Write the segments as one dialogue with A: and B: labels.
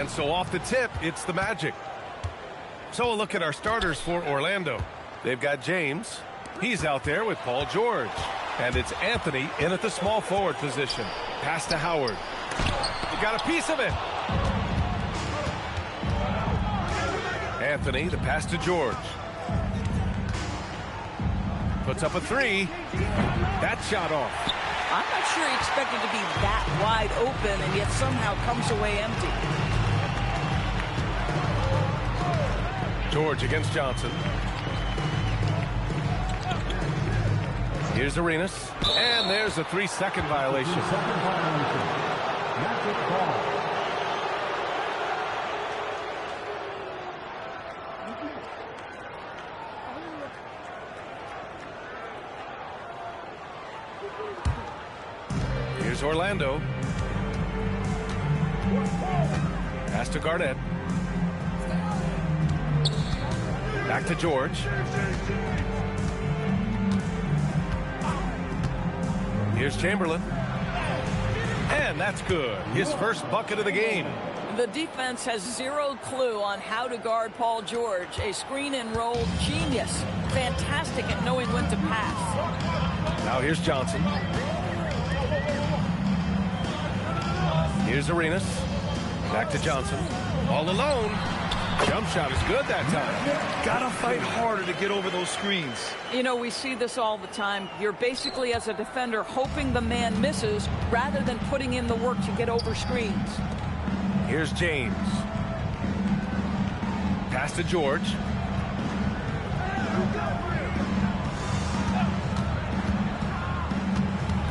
A: And so off the tip, it's the Magic. So a look at our starters for Orlando. They've got James. He's out there with Paul George. And it's Anthony in at the small forward position. Pass to Howard. He got a piece of it. Anthony, the pass to George. Puts up a three. That shot off.
B: I'm not sure he expected to be that wide open and yet somehow comes away empty.
A: George against Johnson. Here's Arenas. And there's a 3-second violation. Here's Orlando. Pass to Garnett. Back to George. Here's Chamberlain. And that's good. His first bucket of the game.
B: The defense has zero clue on how to guard Paul George. A screen and roll genius. Fantastic at knowing when to pass.
A: Now here's Johnson. Here's Arenas. Back to Johnson. All alone. Jump shot is good that time.
C: Gotta fight harder to get over those screens.
B: You know, we see this all the time. You're basically, as a defender, hoping the man misses rather than putting in the work to get over screens.
A: Here's James. Pass to George.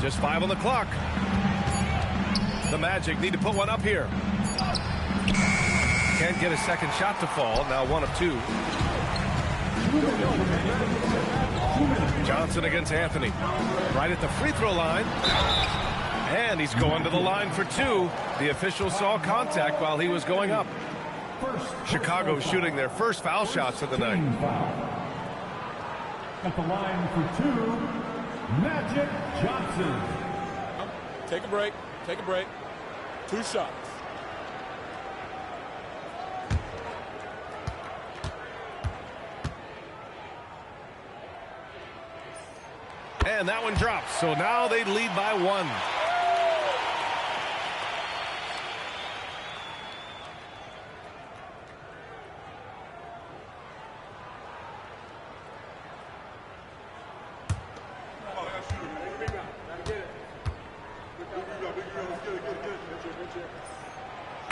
A: Just 5 on the clock. The Magic need to put one up here. Can't get a second shot to fall. Now 1 of 2. Johnson against Anthony. Right at the free throw line. And he's going to the line for 2. The official saw contact while he was going up. Chicago shooting their first foul shots of the night.
D: At the line for 2, Magic Johnson.
E: Take a break. Take a break. 2 shots.
A: And that one drops. So now they lead by 1.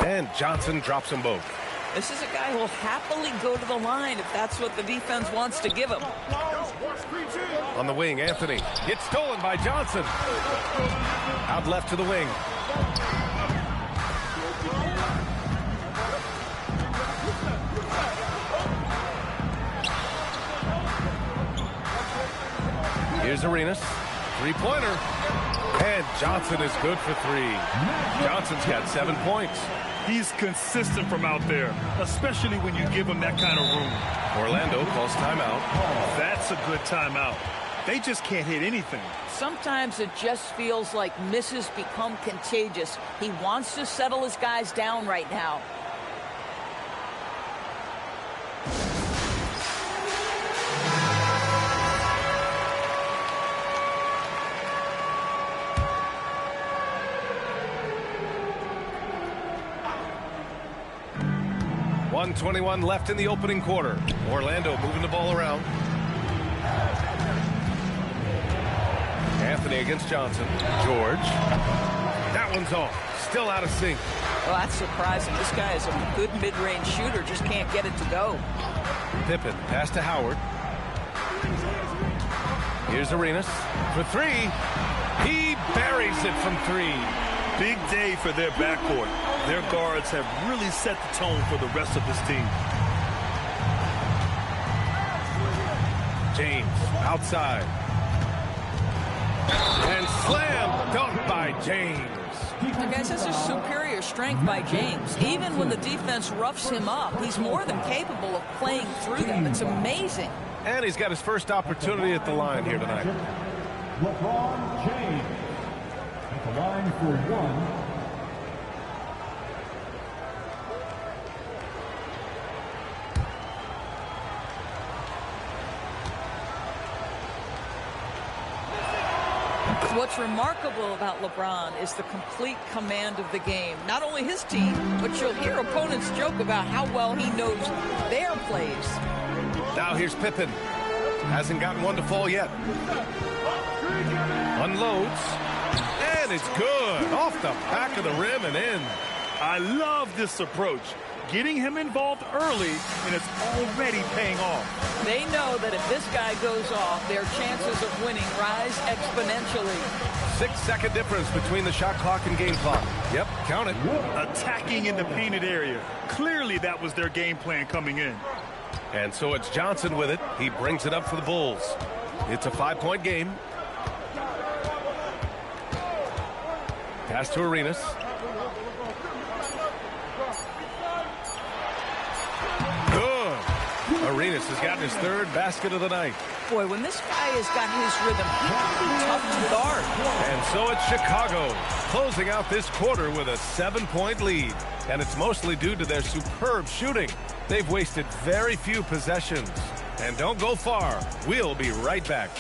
A: And Johnson drops them both.
B: This is a guy who will happily go to the line if that's what the defense wants to give him.
A: On the wing, Anthony. Gets stolen by Johnson. Out left to the wing. Here's Arenas. 3-pointer. And Johnson is good for 3. Johnson's got 7 points.
C: He's consistent from out there, especially when you give him that kind of room.
A: Orlando calls timeout.
C: That's a good timeout. They just can't hit anything.
B: Sometimes it just feels like misses become contagious. He wants to settle his guys down right now.
A: .121 left in the opening quarter. Orlando moving the ball around. Anthony against Johnson. George. That one's off. Still out of sync.
B: Well, that's surprising. This guy is a good mid-range shooter. Just can't get it to go.
A: Pippen. Pass to Howard. Here's Arenas for 3. He buries it from 3.
C: Big day for their backcourt. Their guards have really set the tone for the rest of this team.
A: James outside. And slam dunk by James.
B: Guys, this is superior strength by James. Even when the defense roughs him up, he's more than capable of playing through them. It's amazing.
A: And he's got his first opportunity at the line here tonight.
D: LeBron James at the line for 1.
B: What's remarkable about LeBron is the complete command of the game. Not only his team, but you'll hear opponents joke about how well he knows their plays.
A: Now here's Pippen. Hasn't gotten one to fall yet. Unloads. And it's good. Off the back of the rim and in.
C: I love this approach. Getting him involved early, and it's already paying off.
B: They know that if this guy goes off, their chances of winning rise exponentially.
A: 6-second difference between the shot clock and game clock. Yep, count it.
C: Attacking in the painted area. Clearly that was their game plan coming in.
A: And so it's Johnson with it. He brings it up for the Bulls. It's a 5-point game. Pass to Arenas. Arenas has gotten his third basket of the night.
B: Boy, when this guy has got his rhythm, he can be tough to guard.
A: And so it's Chicago closing out this quarter with a 7-point lead. And it's mostly due to their superb shooting. They've wasted very few possessions. And don't go far. We'll be right back.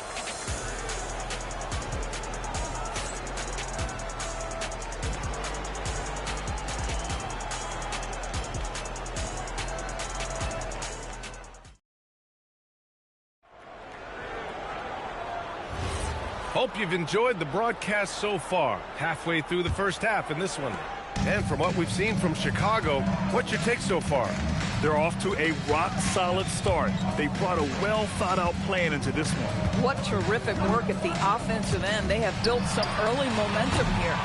A: Hope you've enjoyed the broadcast so far. Halfway through the first half in this one. And from what we've seen from Chicago, what's your take so far?
C: They're off to a rock-solid start. They brought a well-thought-out plan into this one.
B: What terrific work at the offensive end. They have built some early momentum here.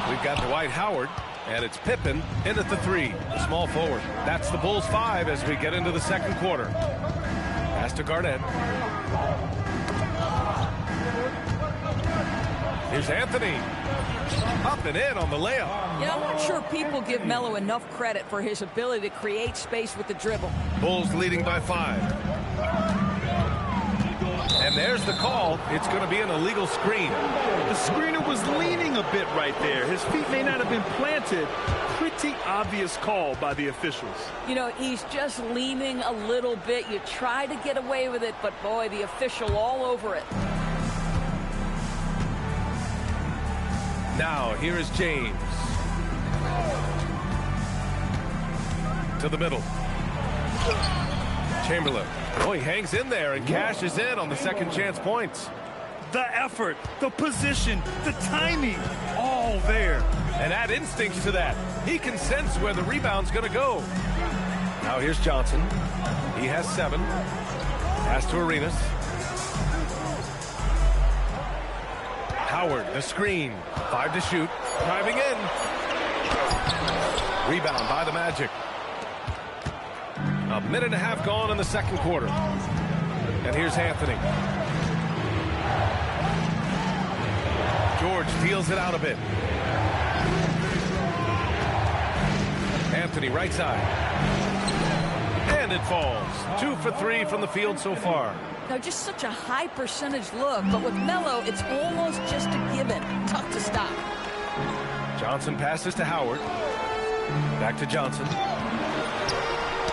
A: We've got Dwight Howard, and it's Pippen in at the 3, the small forward. That's the Bulls 5 as we get into the second quarter. Pass to Garnett. Here's Anthony. Up and in on the layup.
B: Yeah, I'm not sure people give Melo enough credit for his ability to create space with the dribble.
A: Bulls leading by 5. And there's the call. It's going to be an illegal screen.
C: The screener was leaning a bit right there. His feet may not have been planted. Pretty obvious call by the officials.
B: You know, he's just leaning a little bit. You try to get away with it, but boy, the official all over it.
A: Now, here is James. To the middle. Chamberlain. Oh, he hangs in there and cashes in on the second chance points.
C: The effort, the position, the timing, all there.
A: And add instincts to that. He can sense where the rebound's going to go. Now here's Johnson. He has 7. Pass to Arenas. Howard, the screen. 5 to shoot. Driving in. Rebound by the Magic. A minute and a half gone in the second quarter. And here's Anthony. George feels it out a bit. Anthony, right side. And it falls. 2 for 3 from the field so far.
B: Now, just such a high percentage look, but with Melo, it's almost just a given. Tough to stop.
A: Johnson passes to Howard. Back to Johnson.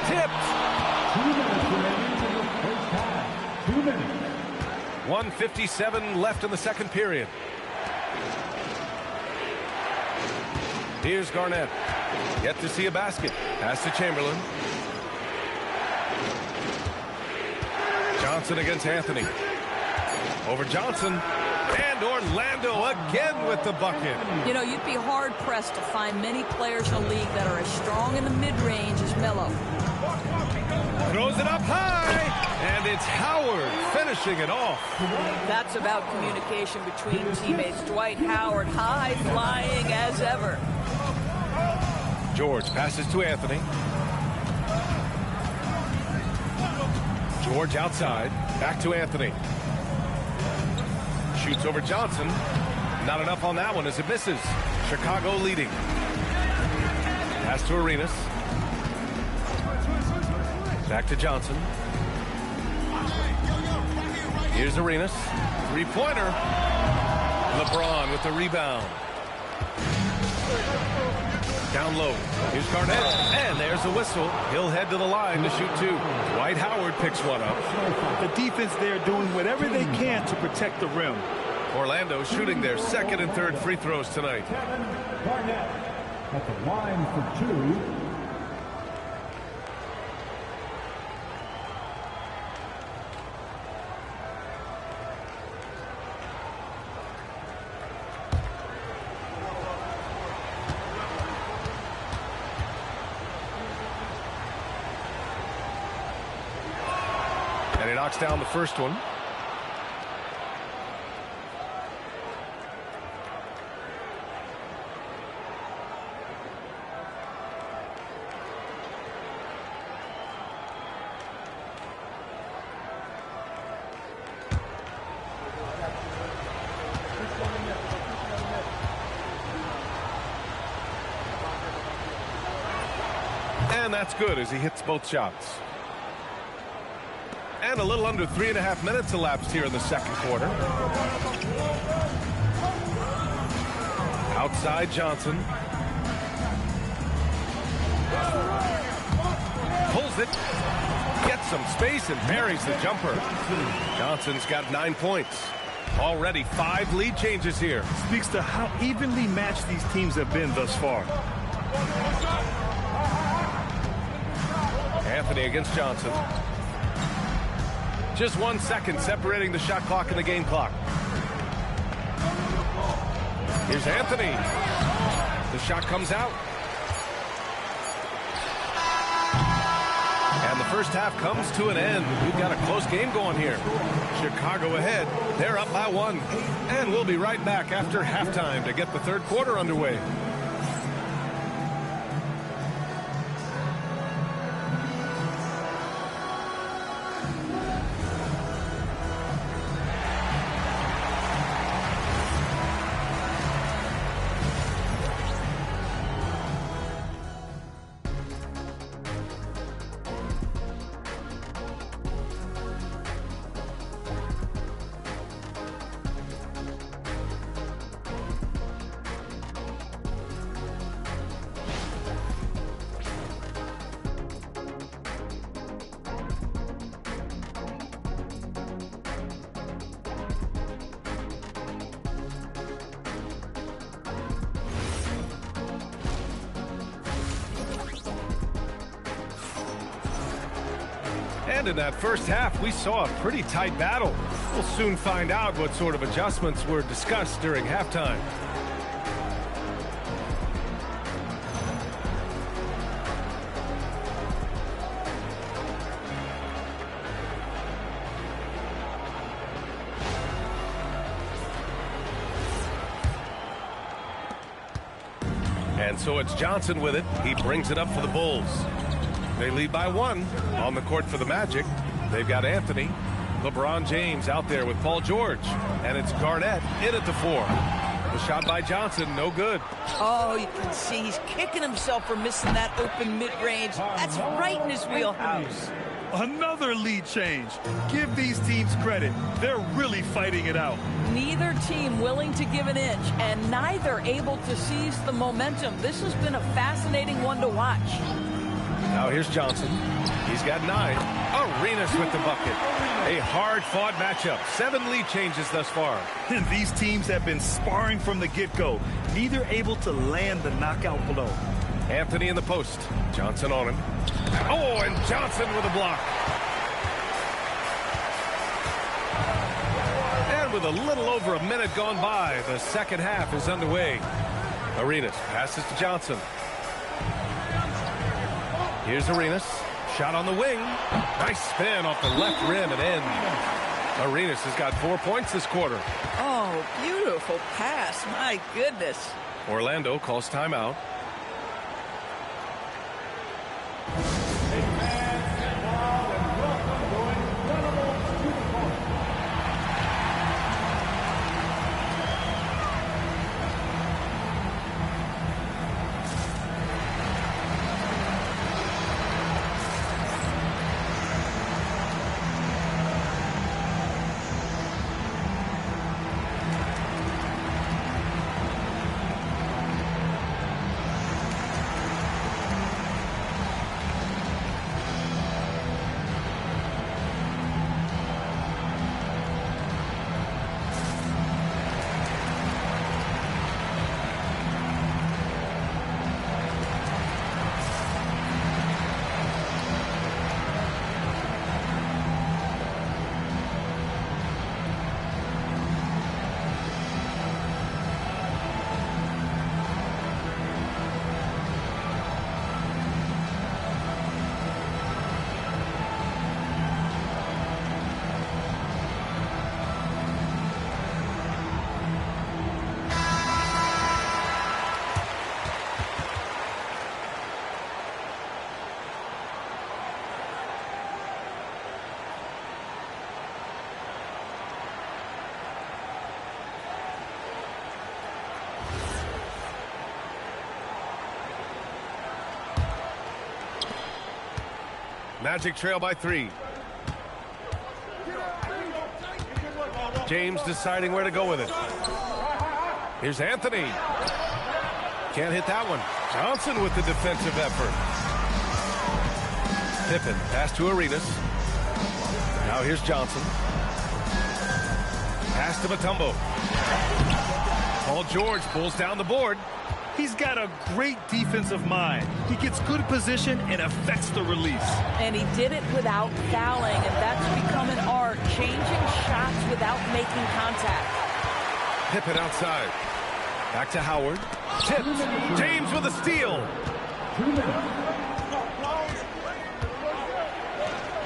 A: Tipped.
D: 2 minutes remaining in the first half. 2 minutes.
A: 1:57 left in the second period. Here's Garnett. Yet to see a basket. Pass to Chamberlain. Johnson against Anthony. Over Johnson. And Orlando again with the bucket.
B: You know, you'd be hard-pressed to find many players in the league that are as strong in the mid-range as Melo.
A: Throws it up high. And it's Howard finishing it off.
B: That's about communication between teammates. Dwight Howard, high-flying as ever.
A: George passes to Anthony. George outside. Back to Anthony. Shoots over Johnson. Not enough on that one as it misses. Chicago leading. Pass to Arenas. Back to Johnson. Here's Arenas. Three-pointer. LeBron with the rebound. Down low. Here's Garnett. And there's a whistle. He'll head to the line to shoot 2. Dwight Howard picks one up.
C: The defense there doing whatever they can to protect the rim.
A: Orlando shooting their second and third free throws tonight.
D: Kevin Garnett at the line for 2.
A: And he knocks down the first one. And that's good as he hits both shots. And a little under 3.5 minutes elapsed here in the second quarter. Outside Johnson. Pulls it. Gets some space and buries the jumper. Johnson's got 9 points. Already 5 lead changes here.
C: Speaks to how evenly matched these teams have been thus far.
A: Anthony against Johnson. Just 1 second separating the shot clock and the game clock. Here's Anthony. The shot comes out. And the first half comes to an end. We've got a close game going here. Chicago ahead. They're up by 1. And we'll be right back after halftime to get the third quarter underway. And in that first half, we saw a pretty tight battle. We'll soon find out what sort of adjustments were discussed during halftime. And so it's Johnson with it. He brings it up for the Bulls. They lead by 1 on the court for the Magic. They've got Anthony. LeBron James out there with Paul George. And it's Garnett in at the 4. The shot by Johnson, no good.
B: Oh, you can see he's kicking himself for missing that open mid-range. That's right in his wheelhouse.
C: Another lead change. Give these teams credit. They're really fighting it out.
B: Neither team willing to give an inch, and neither able to seize the momentum. This has been a fascinating one to watch.
A: Now here's Johnson. He's got 9. Arenas with the bucket. A hard-fought matchup. 7 lead changes thus far.
C: And these teams have been sparring from the get-go. Neither able to land the knockout blow.
A: Anthony in the post. Johnson on him. Oh, and Johnson with a block. And with a little over a minute gone by, the second half is underway. Arenas passes to Johnson. Here's Arenas. Shot on the wing. Nice spin off the left rim and in. Arenas has got 4 points this quarter.
B: Oh, beautiful pass. My goodness.
A: Orlando calls timeout. Magic trail by 3. James deciding where to go with it. Here's Anthony. Can't hit that one. Johnson with the defensive effort. Pippen, pass to Arenas. Now here's Johnson. Pass to Mutombo. Paul George pulls down the board.
C: He's got a great defensive mind. He gets good position and affects the release.
B: And he did it without fouling, and that's become an art, changing shots without making contact.
A: Pippen outside. Back to Howard. Tipped. James with a steal.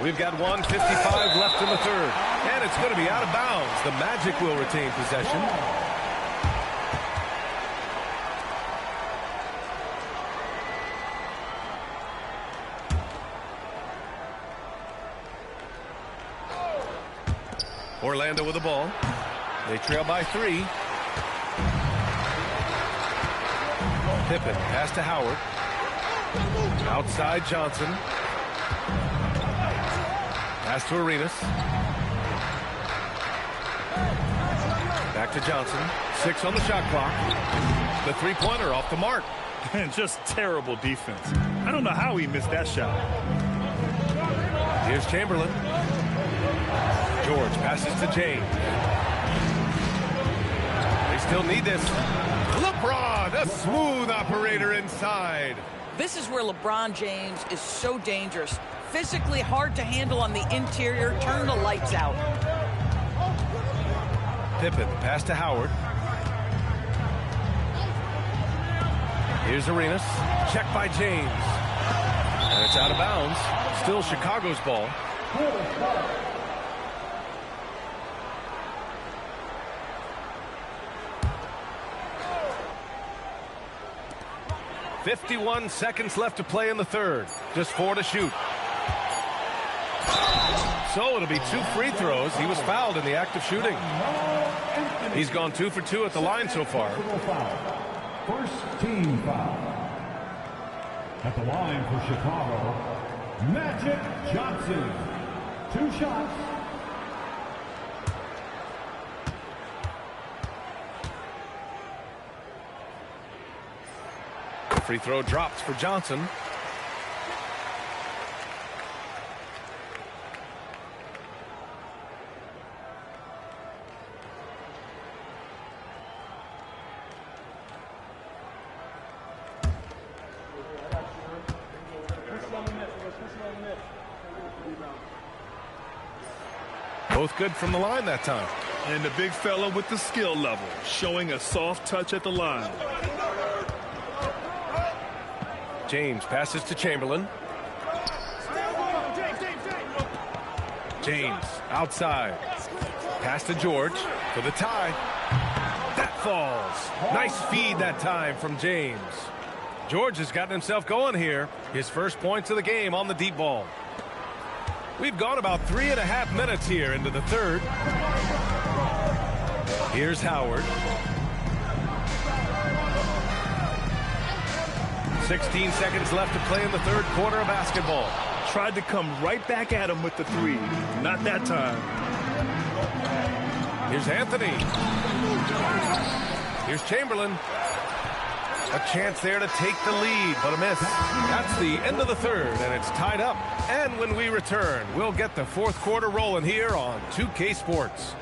A: We've got 1:55 left in the third. And it's going to be out of bounds. The Magic will retain possession. Orlando with the ball. They trail by 3. Pippen, pass to Howard. Outside Johnson. Pass to Arenas. Back to Johnson. 6 on the shot clock. The three-pointer off the mark.
C: And just terrible defense. I don't know how he missed that shot.
A: Here's Chamberlain. George passes to James. They still need this. LeBron, a smooth operator inside.
B: This is where LeBron James is so dangerous. Physically hard to handle on the interior. Turn the lights out.
A: Pippen, pass to Howard. Here's Arenas. Check by James. And it's out of bounds. Still Chicago's ball. 51 seconds left to play in the third. Just 4 to shoot. So it'll be 2 free throws. He was fouled in the act of shooting. He's gone 2 for 2 at the line so far.
D: First team foul. At the line for Chicago, Magic Johnson. 2 shots.
A: Free throw drops for Johnson. Both good from the line that time.
C: And the big fella with the skill level, showing a soft touch at the line.
A: James passes to Chamberlain. James outside. Pass to George for the tie. That falls. Nice feed that time from James. George has gotten himself going here. His first points of the game on the deep ball. We've gone about 3.5 minutes here into the third. Here's Howard. 16 seconds left to play in the third quarter of basketball.
C: Tried to come right back at him with the 3. Not that time.
A: Here's Anthony. Here's Chamberlain. A chance there to take the lead, but a miss. That's the end of the third, and it's tied up. And when we return, we'll get the fourth quarter rolling here on 2K Sports.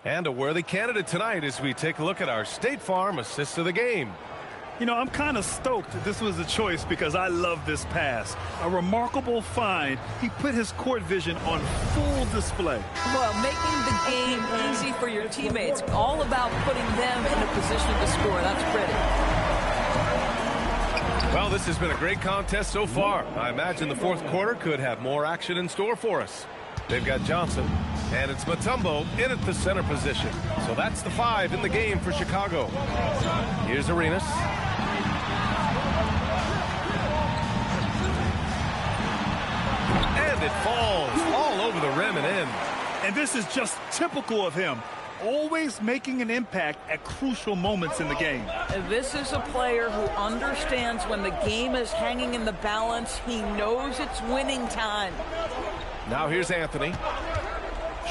A: And a worthy candidate tonight as we take a look at our State Farm assist of the game.
C: You know, I'm kind of stoked this was a choice because I love this pass. A remarkable find. He put his court vision on full display.
B: Well, making the game easy for your teammates. All about putting them in a position to score. That's pretty.
A: Well, this has been a great contest so far. I imagine the fourth quarter could have more action in store for us. They've got Johnson, and it's Mutombo in at the center position. So that's the 5 in the game for Chicago. Here's Arenas. And And it falls all over the rim and in.
C: And this is just typical of him. Always making an impact at crucial moments in the game.
B: This is a player who understands when the game is hanging in the balance. He knows it's winning time.
A: Now here's Anthony.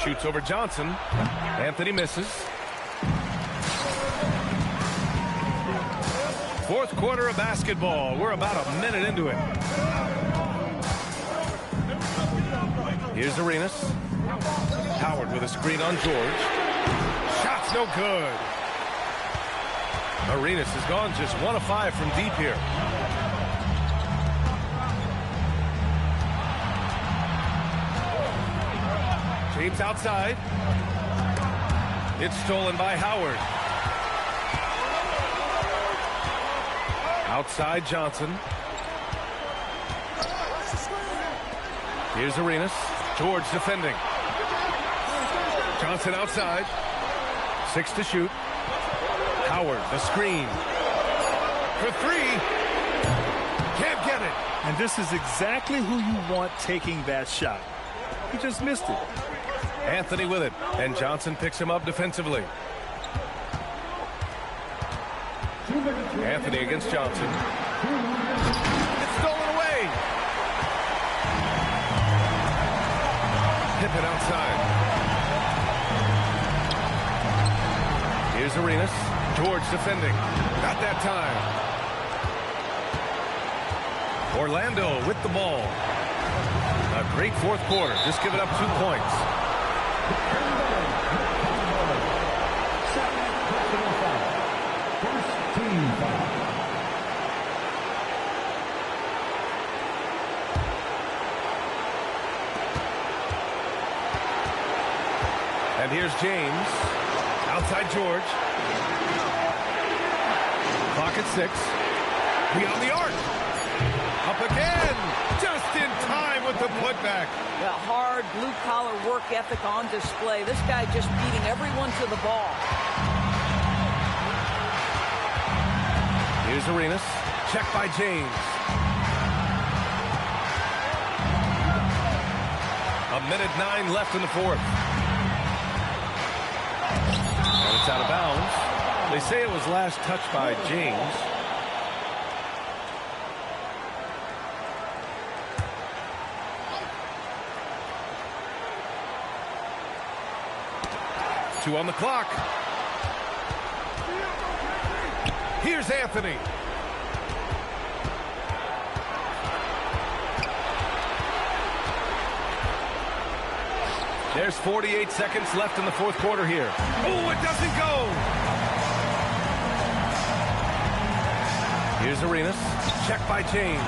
A: Shoots over Johnson. Anthony misses. Fourth quarter of basketball. We're about a minute into it. Here's Arenas. Howard with a screen on George. Shot's no good. Arenas has gone just 1 of 5 from deep here. James outside. It's stolen by Howard. Outside Johnson. Here's Arenas. George defending. Johnson outside. 6 to shoot. Howard, the screen. For 3. Can't get it.
C: And this is exactly who you want taking that shot. He just missed it.
A: Anthony with it. And Johnson picks him up defensively. Anthony against Johnson. It's stolen away. Pippen outside. Here's Arenas. George defending. Not that time. Orlando with the ball. A great fourth quarter. Just giving up 2 points. And here's James. Outside George. Clock at 6. Beyond the arc. Up again. Just in time with the putback.
B: The hard blue-collar work ethic on display. This guy just beating everyone to the ball.
A: Here's Arenas. Check by James. A minute 9 left in the fourth. And it's out of bounds. They say it was last touched by James. Two on the clock. Here's Anthony. There's 48 seconds left in the fourth quarter here. Oh, it doesn't go. Here's Arenas. Check by James.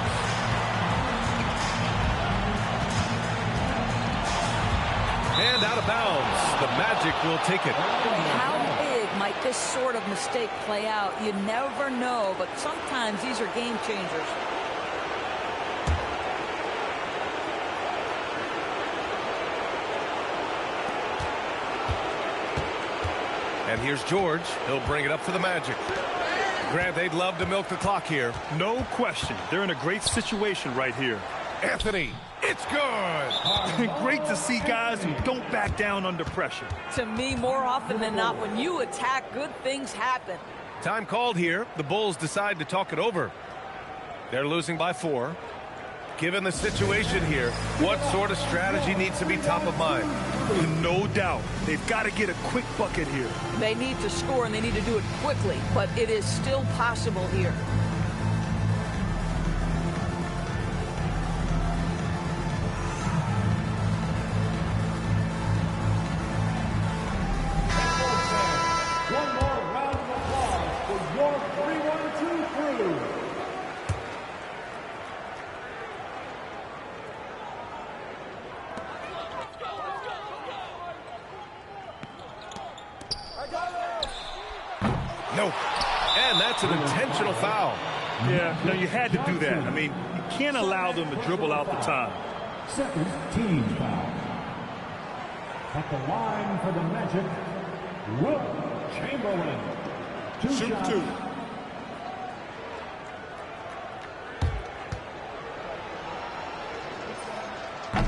A: And out of bounds. The Magic will take it.
B: How big might this sort of mistake play out? You never know, but sometimes these are game changers.
A: And here's George. He'll bring it up for the Magic. Grant, they'd love to milk the clock here.
C: No question. They're in a great situation right here.
A: Anthony, it's good.
C: Great to see guys who don't back down under pressure.
B: To me, more often than not, when you attack, good things happen.
A: Time called here. The Bulls decide to talk it over. They're losing by 4. Given the situation here, what sort of strategy needs to be top of mind?
C: No doubt. They've got to get a quick bucket here.
B: They need to score, and they need to do it quickly, but it is still possible here.
D: One more round of applause for your 3-1-2 crew.
A: Nope. And that's an intentional foul.
C: Yeah, no, you had to do that. I mean, you can't allow them to dribble out the time.
D: Second team foul. At the line for the Magic, Wilt Chamberlain.
E: Shoot
D: shots.
E: 2.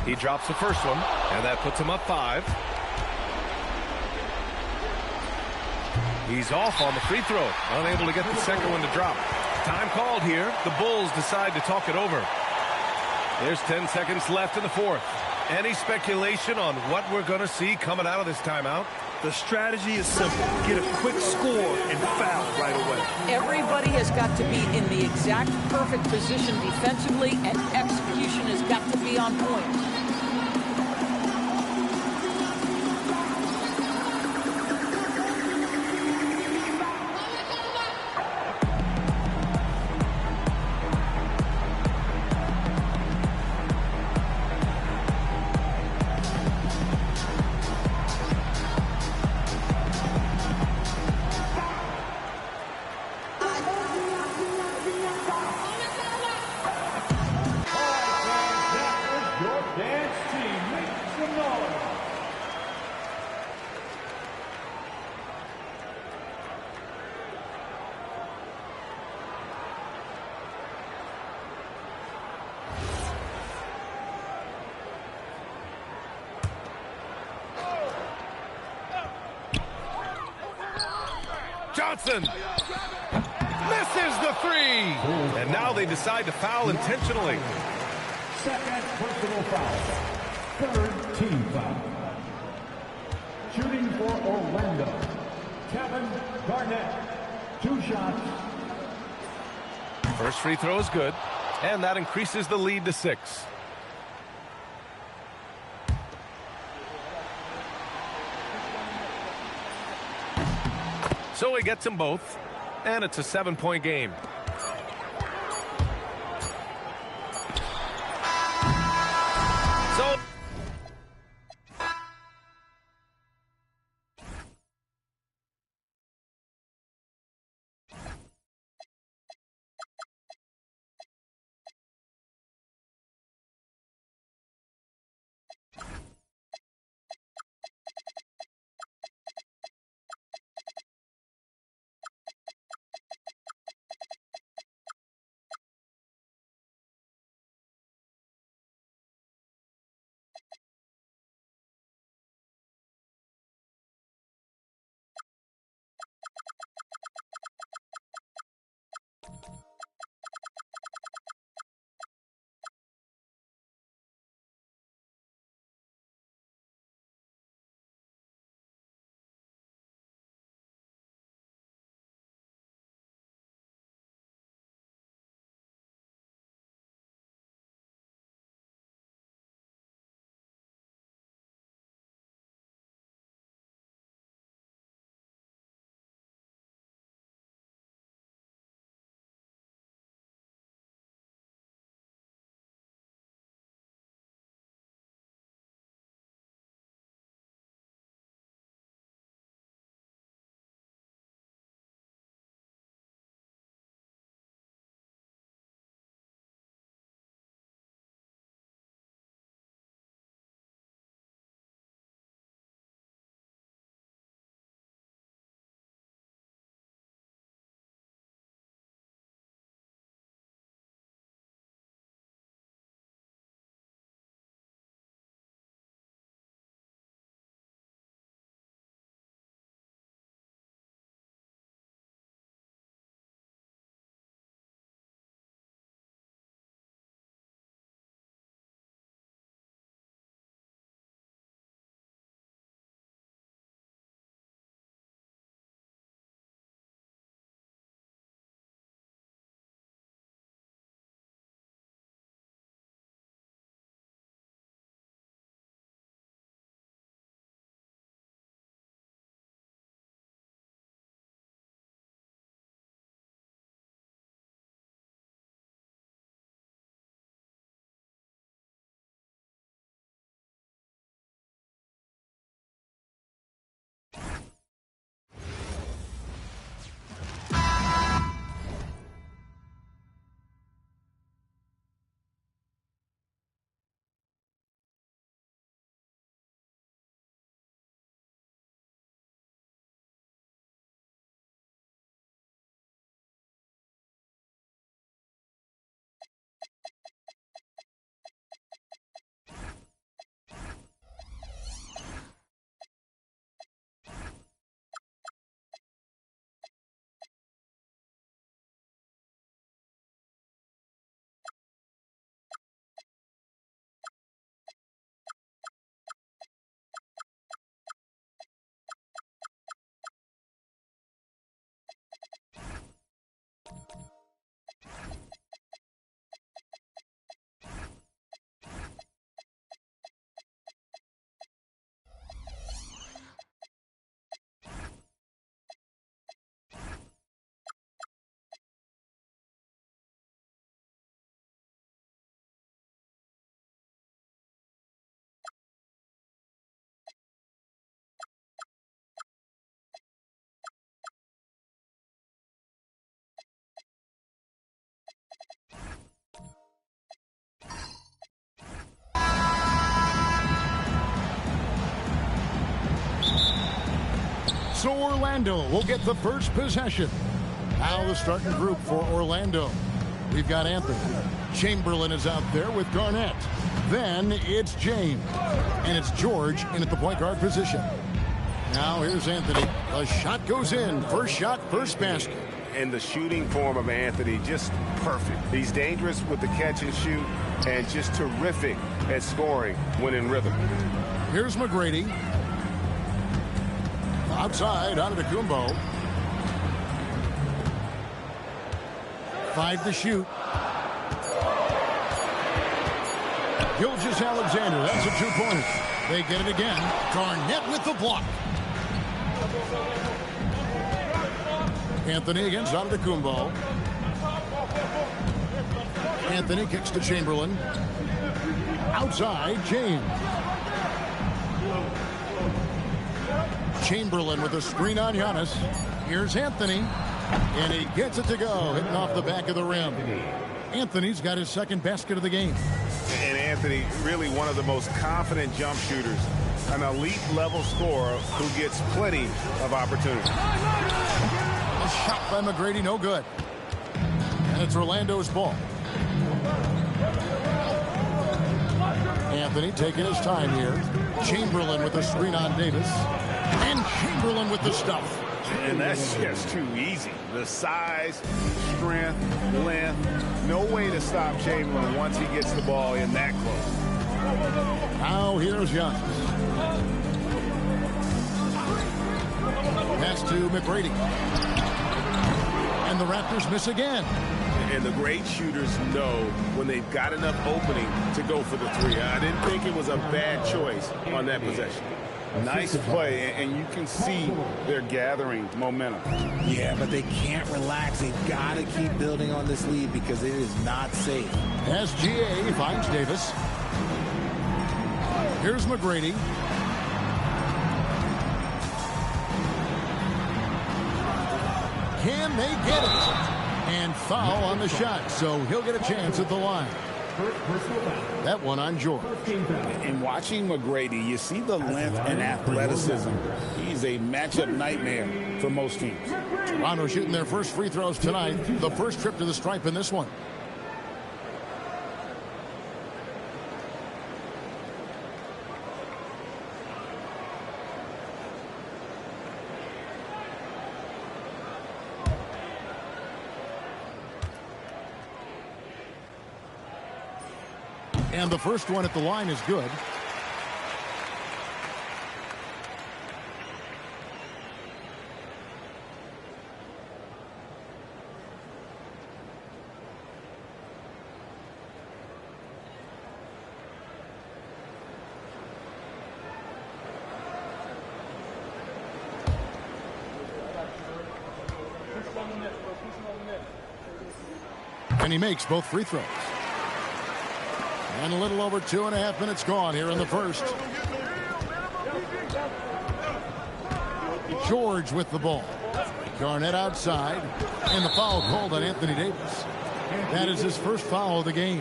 A: He drops the first one, and that puts him up 5. He's off on the free throw, unable to get the second one to drop. Time called here. The Bulls decide to talk it over. There's 10 seconds left in the fourth. Any speculation on what we're going to see coming out of this timeout?
C: The strategy is simple. Get a quick score and foul right away.
B: Everybody has got to be in the exact perfect position defensively, and execution has got to be on point.
A: Johnson misses the 3. And now they decide to foul intentionally.
D: Second personal foul. Third team foul. Shooting for Orlando, Kevin Garnett. 2 shots.
A: First free throw is good, and that increases the lead to 6. So he gets them both, and it's a 7-point game. So
F: So Orlando will get the first possession. Now the starting group for Orlando. We've got Anthony. Chamberlain is out there with Garnett. Then it's James. And it's George in at the point guard position. Now here's Anthony. The shot goes in. First shot, first basket.
G: And the shooting form of Anthony, just perfect. He's dangerous with the catch and shoot and just terrific at scoring when in rhythm.
F: Here's McGrady. Outside, Antetokounmpo. 5 to shoot. Gilgeous-Alexander, that's a two-pointer. They get it again. Garnett with the block. Anthony against Antetokounmpo. Anthony kicks to Chamberlain. Outside, James. Chamberlain with a screen on Giannis. Here's Anthony. And he gets it to go, hitting off the back of the rim. Anthony's got his second basket of the game.
G: And Anthony, really one of the most confident jump shooters. An elite level scorer who gets plenty of opportunity.
F: A shot by McGrady, no good. And it's Orlando's ball. Anthony taking his time here. Chamberlain with the screen on Davis. And Chamberlain with the stuff.
G: And that's just too easy. The size, strength, length. No way to stop Chamberlain once he gets the ball in that close.
F: Now here's Giannis. Pass to McGrady. And the Raptors miss again.
G: And the great shooters know when they've got enough opening to go for the three. I didn't think it was a bad choice on that possession. Nice play, and you can see they're gathering momentum.
H: Yeah, but they can't relax. They've got to keep building on this lead because it is not safe.
F: SGA finds Davis. Here's McGrady. Can they get it? And foul on the shot, so he'll get a chance at the line. That one on George.
G: In watching McGrady, you see the length and athleticism. He's a matchup nightmare for most teams.
F: Toronto shooting their first free throws tonight. The first trip to the stripe in this one. And the first one at the line is good. And he makes both free throws. And a little over 2.5 minutes gone here in the first. George with the ball. Garnett outside. And the foul called on Anthony Davis. That is his first foul of the game.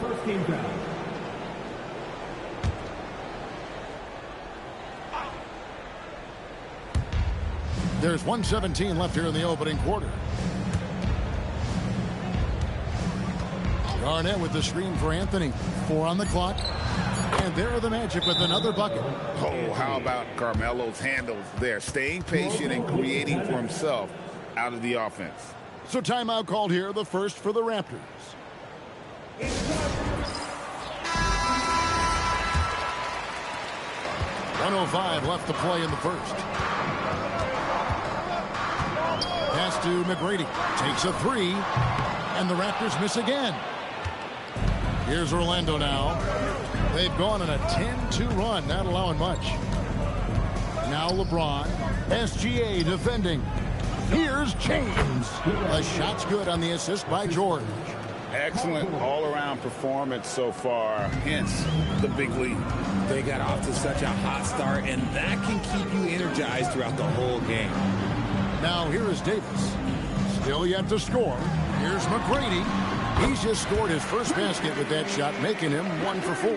D: First team foul.
F: There's 1:17 left here in the opening quarter. Garnett with the screen for Anthony. 4 on the clock. And there are the Magic with another bucket.
G: Oh, how about Carmelo's handles there? Staying patient and creating for himself out of the offense.
F: So timeout called here, the first for the Raptors. 1:05 left to play in the first. Pass to McGrady. Takes a 3. And the Raptors miss again. Here's Orlando now. They've gone on a 10-2 run, not allowing much. Now LeBron. SGA defending. Here's James. The shot's good on the assist by George.
G: Excellent all-around performance so far, hence the big lead.
H: They got off to such a hot start, and that can keep you energized throughout the whole game.
F: Now here is Davis. Still yet to score. Here's McGrady. He's just scored his first basket with that shot, making him 1 for 4.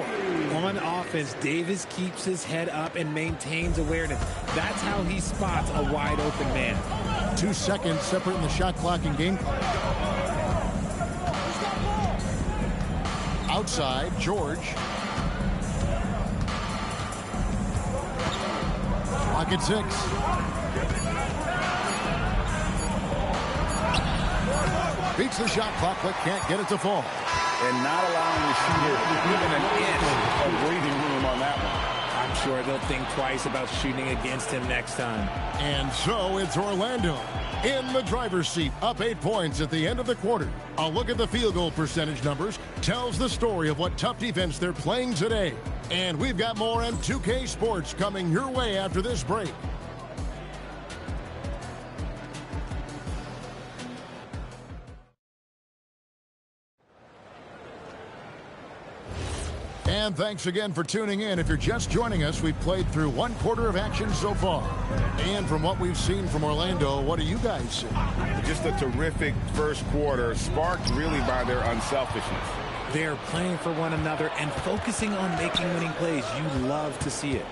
H: On offense, Davis keeps his head up and maintains awareness. That's how he spots a wide open man.
F: 2 seconds separating the shot clock and game clock. Outside, George. Clock at 6. Beats the shot clock, but can't get it to fall.
G: And not allowing the shooter even an inch of breathing room on that one.
H: I'm sure they'll think twice about shooting against him next time.
F: And so it's Orlando in the driver's seat, up 8 points at the end of the quarter. A look at the field goal percentage numbers tells the story of what tough defense they're playing today. And we've got more on 2K Sports coming your way after this break. And thanks again for tuning in. If you're just joining us, we've played through 1 quarter of action so far. And from what we've seen from Orlando, what do you guys see?
G: Just a terrific first quarter, sparked really by their unselfishness.
H: They're playing for one another and focusing on making winning plays. You love to see it.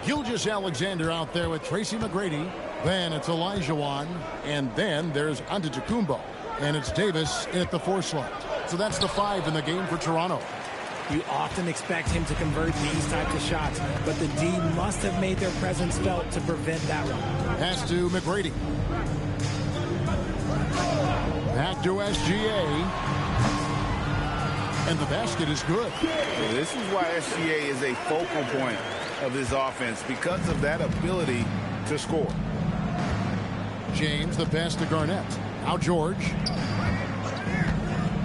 F: Gilgeous-Alexander out there with Tracy McGrady. Then it's Olajuwon. And then there's Antetokounmpo. And it's Davis in at the 4 slot. So that's the 5 in the game for Toronto.
H: You often expect him to convert these types of shots, but the D must have made their presence felt to prevent that one.
F: Pass to McGrady. Back to SGA. And the basket is good.
G: Well, this is why SGA is a focal point of this offense, because of that ability to score.
F: James, the pass to Garnett. Now George.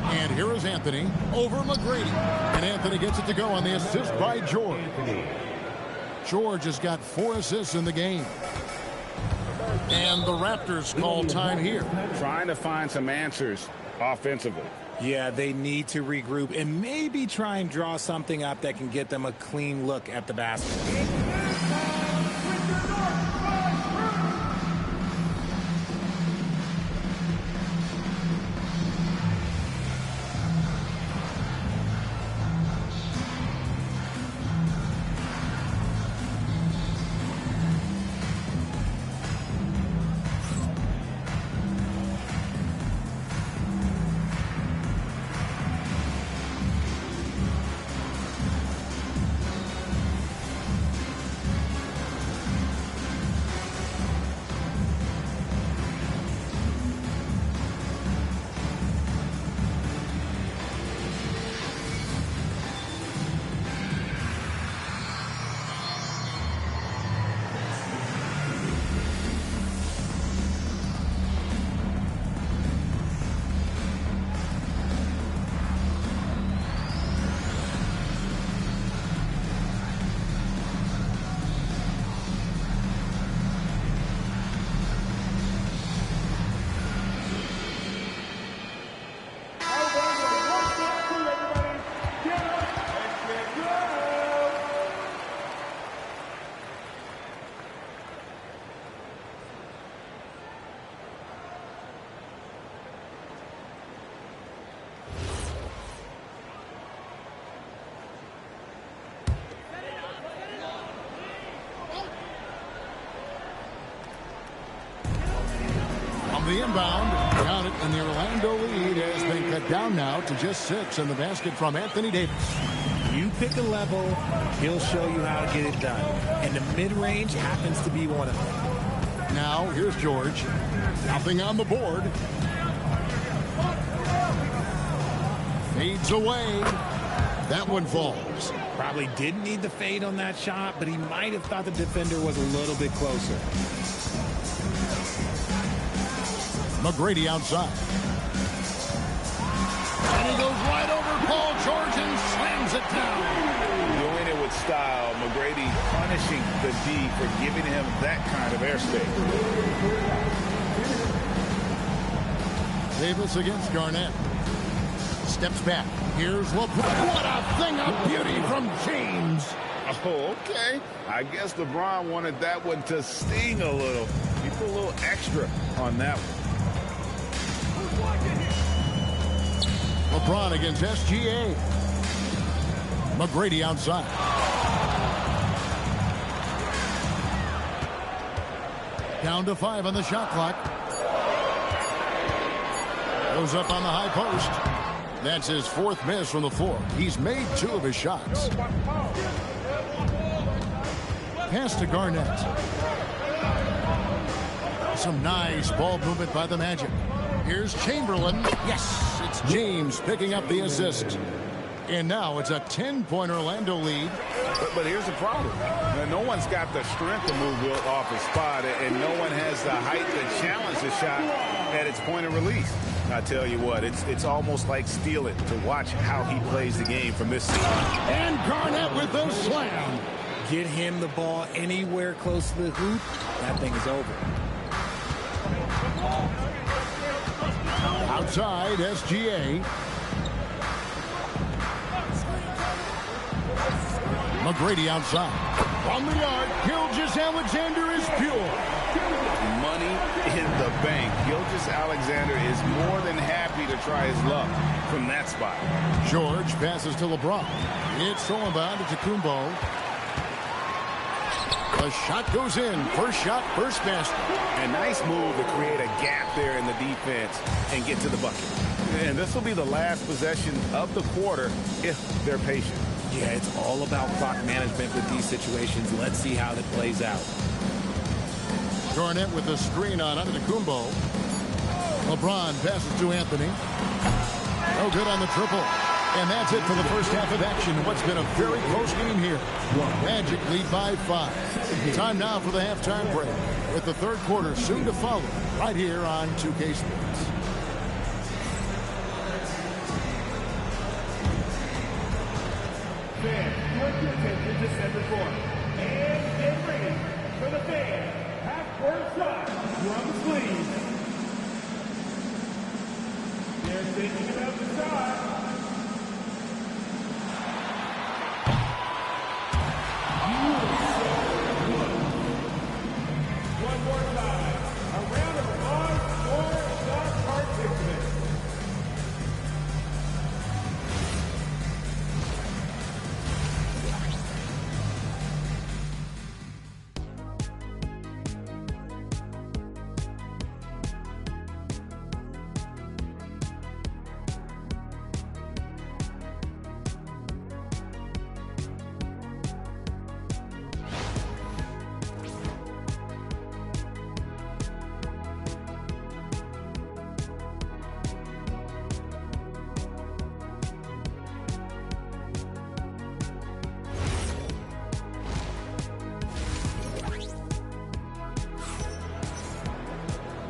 F: And here is Anthony over McGrady. And Anthony gets it to go on the assist by George. George has got 4 assists in the game. And the Raptors call time here.
G: Trying to find some answers offensively.
H: Yeah, they need to regroup and maybe try and draw something up that can get them a clean look at the basket.
F: The inbound, got it, and the Orlando lead has been cut down now to just 6, and the basket from Anthony Davis.
H: You pick a level, he'll show you how to get it done. And the mid-range happens to be one of them.
F: Now, here's George. Nothing on the board. Fades away. That one falls.
H: Probably didn't need the fade on that shot, but he might have thought the defender was a little bit closer.
F: McGrady outside. And he goes right over Paul George and slams it down.
G: Doing it with style. McGrady punishing the D for giving him that kind of airspace.
F: Davis against Garnett. Steps back. Here's LeBron. What a thing of beauty from James.
G: Oh, okay. I guess LeBron wanted that one to sting a little. He put a little extra on that one.
F: LeBron against SGA. McGrady outside. Down to 5 on the shot clock. Goes up on the high post. That's his 4th miss from the floor. He's made 2 of his shots. Pass to Garnett. Some nice ball movement by the Magic. Here's Chamberlain. Yes, it's James picking up the assist. And now it's a 10-point Orlando lead.
G: But here's the problem. No one's got the strength to move Wilt off his spot, and no one has the height to challenge the shot at its point of release. I tell you what, it's almost like stealing to watch how he plays the game from this season.
F: And Garnett with the slam.
H: Get him the ball anywhere close to the hoop, that thing is over.
F: Outside, SGA. McGrady outside. From the arc, Gilgeous-Alexander is pure.
G: Money in the bank. Gilgeous-Alexander is more than happy to try his luck from that spot.
F: George passes to LeBron. It's Solomon to Kumbo. The shot goes in. First shot, first basket.
G: A nice move to create a gap there in the defense and get to the bucket. And this will be the last possession of the quarter if they're patient.
H: Yeah, it's all about clock management with these situations. Let's see how that plays out.
F: Garnett with the screen on Antetokounmpo. LeBron passes to Anthony. No good on the triple. And that's it for the first half of action. What's been a very close game here. Magic lead by 5. Time now for the halftime break, with the third quarter soon to follow right here on 2K Sports.
D: Fans, your attention to center court. And get ready for the fans. Half-court shot. You're on the sleeve. They're thinking about the shot. One more time. A round of applause for shot participants.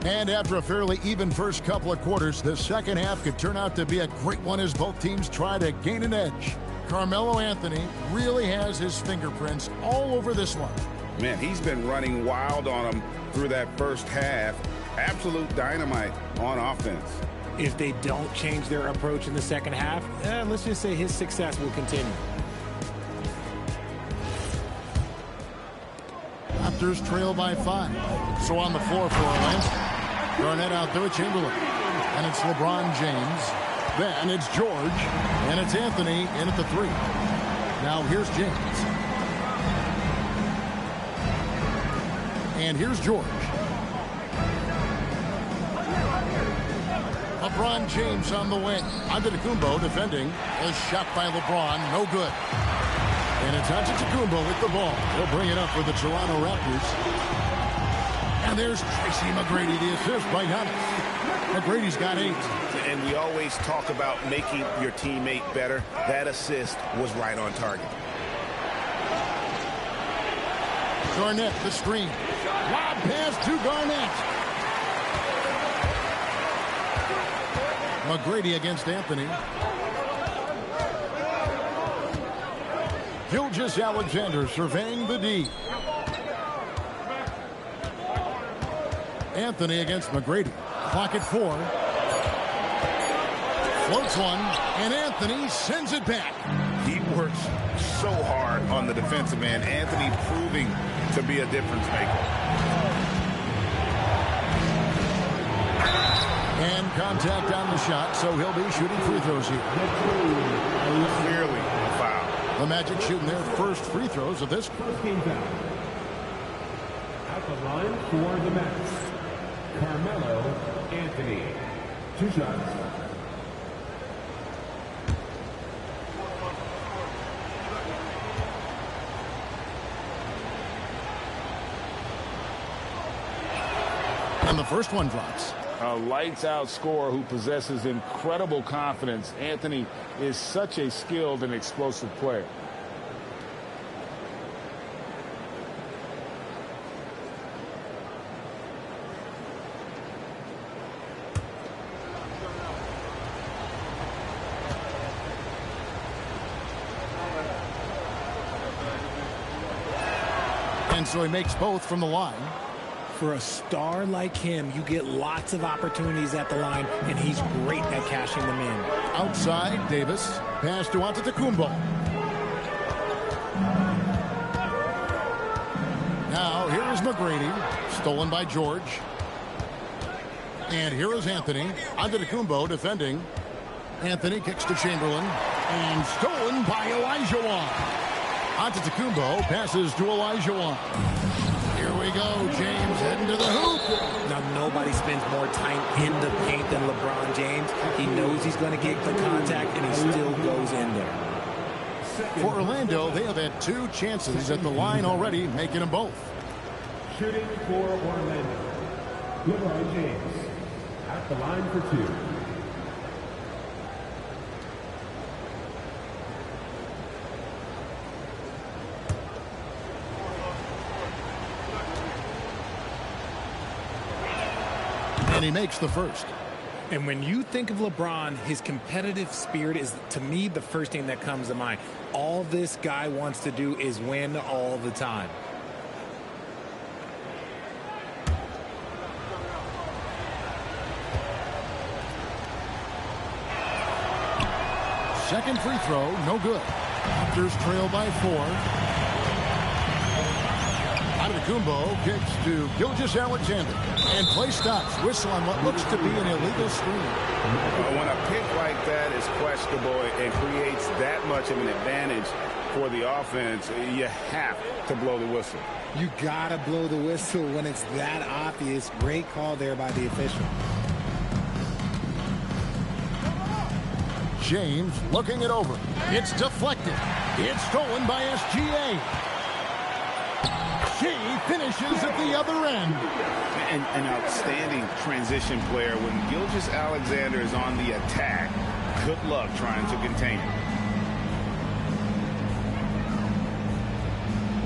F: And after a fairly even first couple of quarters, the second half could turn out to be a great one as both teams try to gain an edge. Carmelo Anthony really has his fingerprints all over this one.
G: Man, he's been running wild on them through that first half. Absolute dynamite on offense.
H: If they don't change their approach in the second half, let's just say his success will continue.
F: Raptors trail by 5. So on the floor for Orlando. Garnett out there with Chamberlain. And it's LeBron James. Then it's George. And it's Anthony in at the 3. Now here's James. And here's George. LeBron James on the wing. Antetokounmpo defending. A shot by LeBron. No good. And it's Antetokounmpo with the ball. He'll bring it up for the Toronto Raptors. And there's Tracy McGrady, the assist by Giannis. McGrady's got 8.
G: And we always talk about making your teammate better. That assist was right on target.
F: Garnett, the screen. Lob pass to Garnett. McGrady against Anthony. Gilgeous-Alexander surveying the D. Anthony against McGrady. Clock at 4. Floats one, and Anthony sends it back.
G: He works so hard on the defensive end. Anthony proving to be a difference maker.
F: And contact on the shot, so he'll be shooting free throws here.
G: Clearly a foul.
F: The Magic shooting their first free throws of this.
D: First game foul. At the line for the Mets, Carmelo Anthony. 2 shots.
F: And the first one drops.
G: A lights-out scorer who possesses incredible confidence. Anthony is such a skilled and explosive player.
F: And so he makes both from the line.
H: For a star like him, you get lots of opportunities at the line, and he's great at cashing them in.
F: Outside, Davis. Pass to Antetokounmpo. Now, here is McGrady. Stolen by George. And here is Anthony. Antetokounmpo defending. Anthony kicks to Chamberlain. And stolen by Olajuwon. Antetokounmpo passes to Olajuwon. Here we go, James heading to the hoop.
H: Now, nobody spends more time in the paint than LeBron James. He knows he's going to get the contact, and he still goes in there.
F: For Orlando, they have had 2 chances at the line already, making them both.
D: Shooting for Orlando, LeBron James. At the line for 2.
F: And he makes the first.
H: And when you think of LeBron, his competitive spirit is, to me, the first thing that comes to mind. All this guy wants to do is win all the time.
F: Second free throw, no good. Raptors trail by 4. Antetokounmpo kicks to Gilgeous-Alexander. And play stops. Whistle on what looks to be an illegal screen.
G: When a pick like that is questionable and creates that much of an advantage for the offense, you have to blow the whistle.
H: You gotta blow the whistle when it's that obvious. Great call there by the official.
F: James looking it over. It's deflected. It's stolen by SGA. She finishes at the other end.
G: An outstanding transition player. When Gilgeous-Alexander is on the attack, good luck trying to contain him.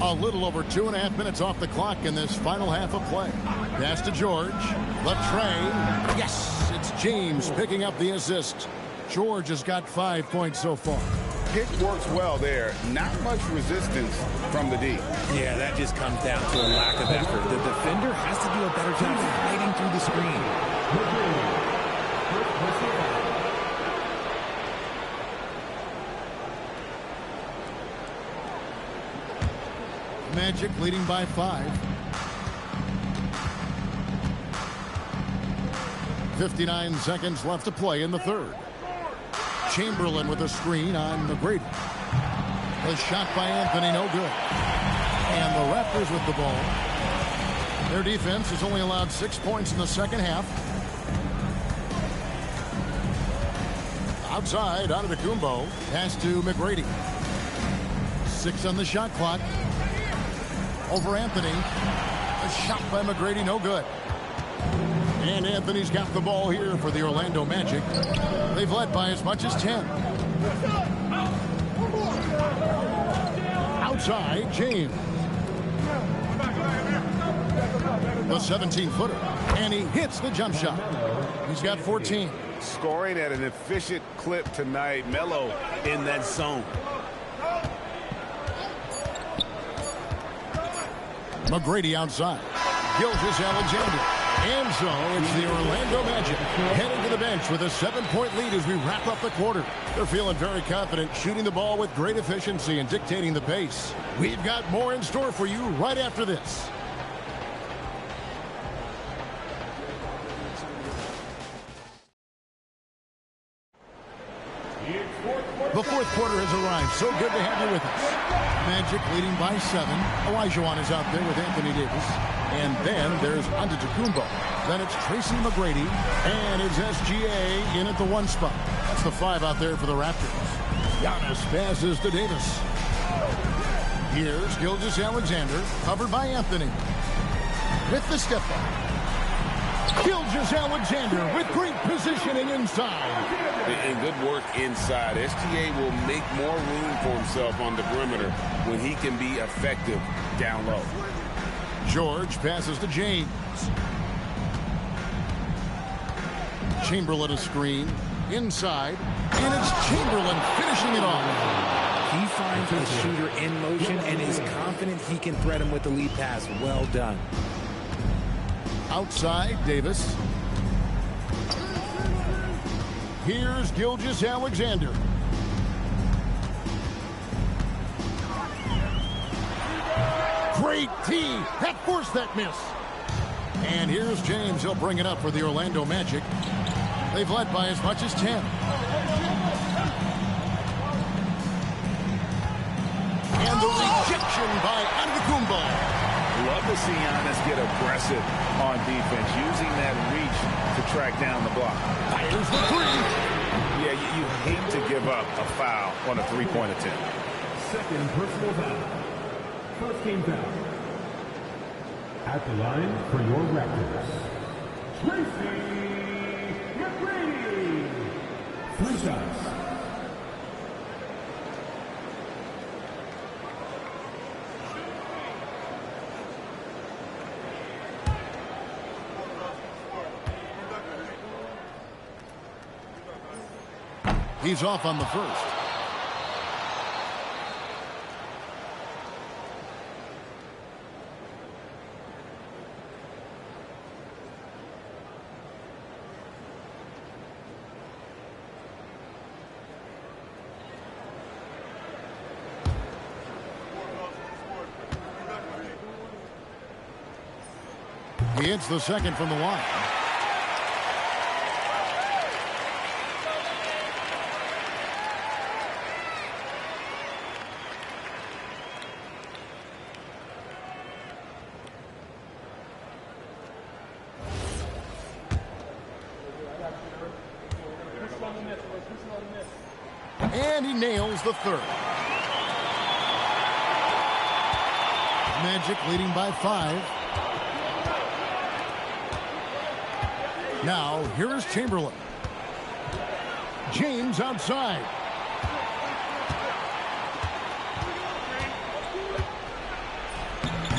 F: A little over 2.5 minutes off the clock in this final half of play. Pass to George. Latrey. Yes, it's James picking up the assist. George has got 5 points so far.
G: Pick works well there. Not much resistance from the D.
H: Yeah, that just comes down to a lack of effort. The defender has to do a better job fighting through the screen.
F: Magic leading by 5. 59 seconds left to play in the third. Chamberlain with a screen on McGrady. A shot by Anthony, no good. And the Raptors with the ball. Their defense has only allowed 6 points in the second half. Outside, Antetokounmpo. Pass to McGrady. 6 on the shot clock. Over Anthony. A shot by McGrady, no good. And Anthony's got the ball here for the Orlando Magic. They've led by as much as 10. Outside, James. The 17-footer. And he hits the jump shot. He's got 14.
G: Scoring at an efficient clip tonight. Melo in that zone.
F: McGrady outside. Gilgeous-Alexander. And so it's the Orlando Magic heading to the bench with a 7-point lead as we wrap up the quarter. They're feeling very confident, shooting the ball with great efficiency and dictating the pace. We've got more in store for you right after this.
D: It's fourth quarter.
F: The fourth quarter has arrived. So good to have you with us. Magic leading by 7. Olajuwon is out there with Anthony Davis. And then there's Antetokounmpo. Then it's Tracy McGrady. And it's SGA in at the 1 spot. That's the 5 out there for the Raptors. Giannis passes to Davis. Here's Gilgeous-Alexander, covered by Anthony. With the step back. Gilgeous-Alexander with great positioning inside.
G: And good work inside. SGA will make more room for himself on the perimeter when he can be effective down low.
F: George passes to James. Chamberlain a screen. Inside. And it's Chamberlain finishing it off.
H: He finds a shooter in motion and is confident he can thread him with the lead pass. Well done.
F: Outside, Davis. Here's Gilgeous-Alexander. Great tee. That forced that miss. And here's James. He'll bring it up for the Orlando Magic. They've led by as much as 10. And the rejection by Antetokounmpo.
I: Love to see Giannis get aggressive on defense, using that reach to track down the block.
F: Fires the 3.
I: Yeah, you hate to give up a foul on a three-point attempt.
D: Second personal foul. First team foul. At the line for your Raptors, Tracy McGrady. 3 shots.
F: He's off on the first. He hits the second from the line. And he nails the third. Magic leading by 5. Now, here is Chamberlain. James outside.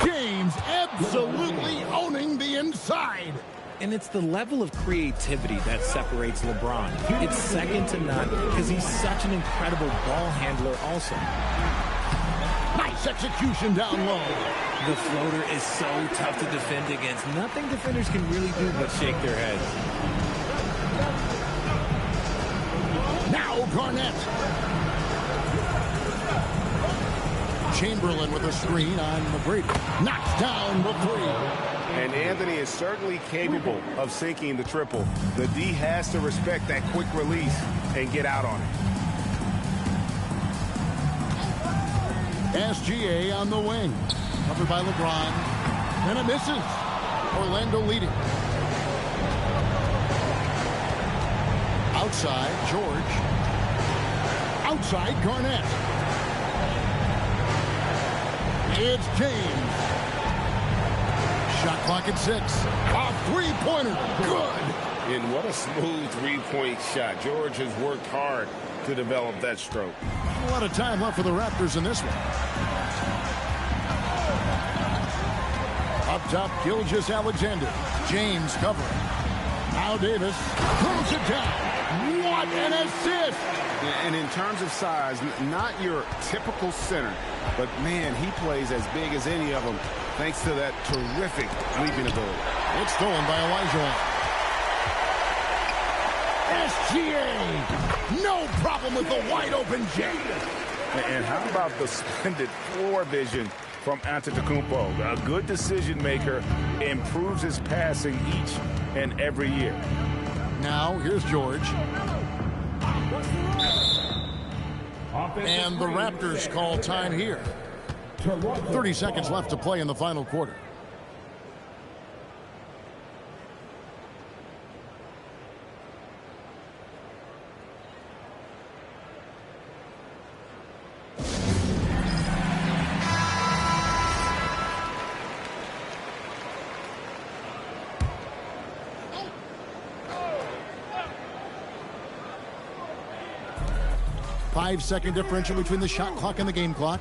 F: James absolutely owning the inside.
H: And it's the level of creativity that separates LeBron. It's second to none because he's such an incredible ball handler also.
F: Nice execution down low.
H: The floater is so tough to defend against. Nothing defenders can really do but shake their heads.
F: Now Garnett. Chamberlain with a screen on McGrady. Knocks down the 3.
G: And Anthony is certainly capable of sinking the triple. The D has to respect that quick release and get out on it.
F: SGA on the wing. Covered by LeBron. And it misses. Orlando leading. Outside, George. Outside, Garnett. It's James. Shot clock at 6. A three-pointer. Good.
G: And what a smooth three-point shot. George has worked hard to develop that stroke.
F: A lot of time left for the Raptors in this one. Up top, Gilgeous-Alexander. James covering. Now Davis throws it down. What an assist!
G: And in terms of size, not your typical center, but man, he plays as big as any of them thanks to that terrific leaping ability.
F: It's stolen by Olajuwon. SGA! No problem with the wide-open J.
I: And how about the splendid floor vision from Antetokounmpo? A good decision maker, improves his passing each and every year.
F: Now, here's George. And the Raptors call time here. 30 seconds left to play in the final quarter. Five-second differential between the shot clock and the game clock.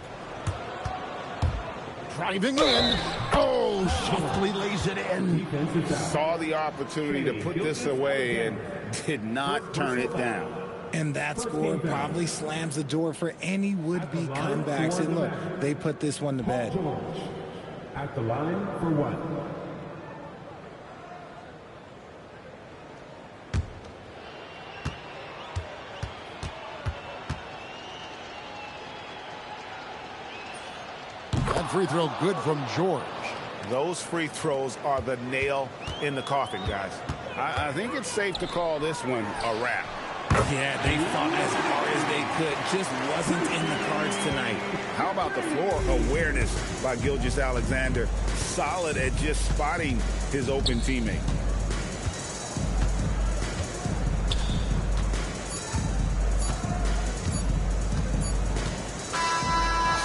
F: Driving in. Oh, softly lays it in.
I: Saw the opportunity to put this away and did not turn it down.
H: And that score probably slams the door for any would-be comebacks. And look, they put this one to bed.
D: At the line for one.
F: That free throw good from George.
I: Those free throws are the nail in the coffin, guys. I think it's safe to call this one a wrap.
H: Yeah, they fought as hard as they could. Just wasn't in the cards tonight.
I: How about the floor awareness by Gilgeous-Alexander? Solid at just spotting his open teammate.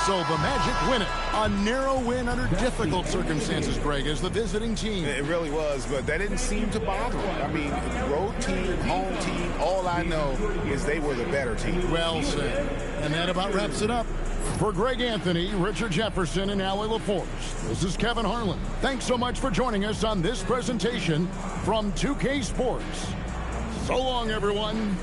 F: So the Magic win it. A narrow win under difficult circumstances, Greg, as the visiting team.
I: It really was, but that didn't seem to bother him. I mean, road team, home team, all I know is they were the better team.
F: Well said. And that about wraps it up. For Greg Anthony, Richard Jefferson, and Allie LaForce, this is Kevin Harlan. Thanks so much for joining us on this presentation from 2K Sports. So long, everyone.